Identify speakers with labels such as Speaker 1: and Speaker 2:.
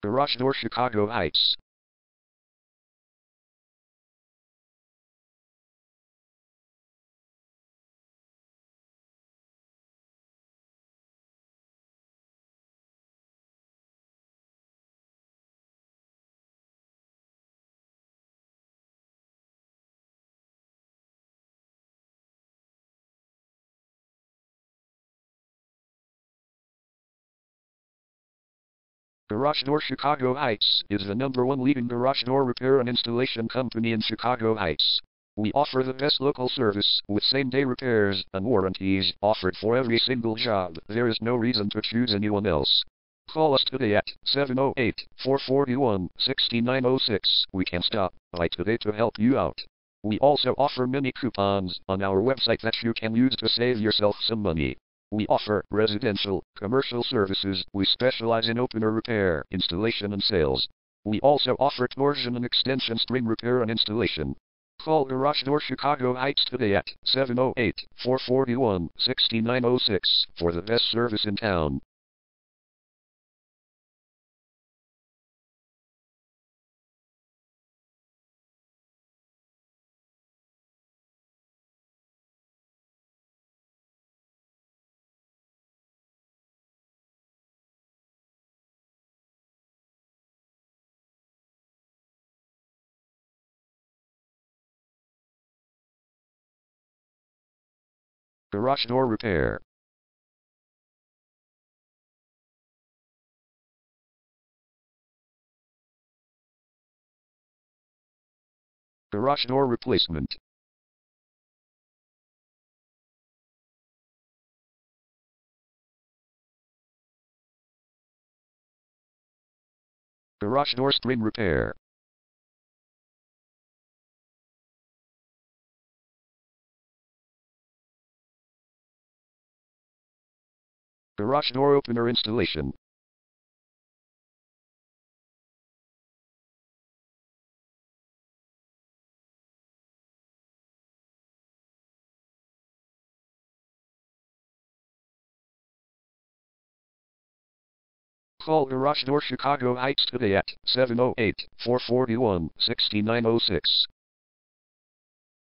Speaker 1: Garage Door Chicago Heights. Garage Door Chicago Heights is the #1 leading garage door repair and installation company in Chicago Heights. We offer the best local service with same-day repairs and warranties offered for every single job. There is no reason to choose anyone else. Call us today at 708-441-6906. We can stop by today to help you out. We also offer many coupons on our website that you can use to save yourself some money. We offer residential, commercial services. We specialize in opener repair, installation and sales. We also offer torsion and extension string repair and installation. Call Garage Door Chicago Heights today at 708-441-6906 for the best service in town. Garage Door Repair. Garage Door Replacement. Garage Door String Repair. Garage Door Opener Installation. Call Garage Door Chicago Heights today at 708-441-6906.